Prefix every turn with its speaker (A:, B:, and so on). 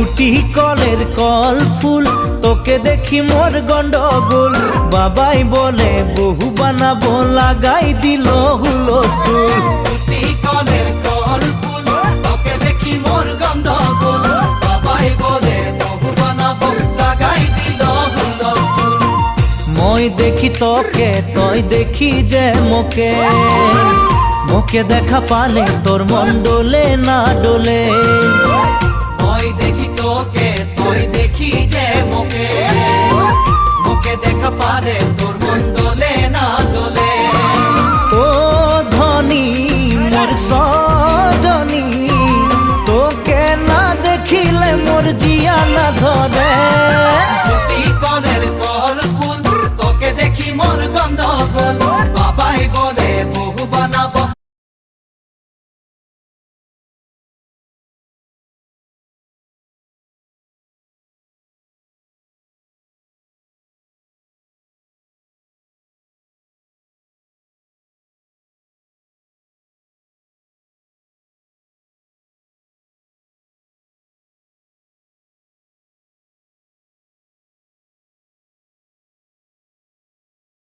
A: উটি কলের কল ফুল, তোকে দেখি মোর গন্ডগোল। বাবাই বলে বহু বানাবো, লাগাই দিল হুলস্থুল।
B: উটি কলের কল ফুল, তোকে দেখি মোর গন্ডগোল। বাবাই বলে বহু বানাবো, লাগাই দিল হুলস্থুল।
A: মই দেখি তোকে, তই দেখি যে মোকে, মোকে দেখা পালে তোর মন ডোলে না ডোলে।
B: মই দেখি তোকে, তুই দেখি যে মোকে, মোকে দেখা পারে তোর মন দোলে না দোলে।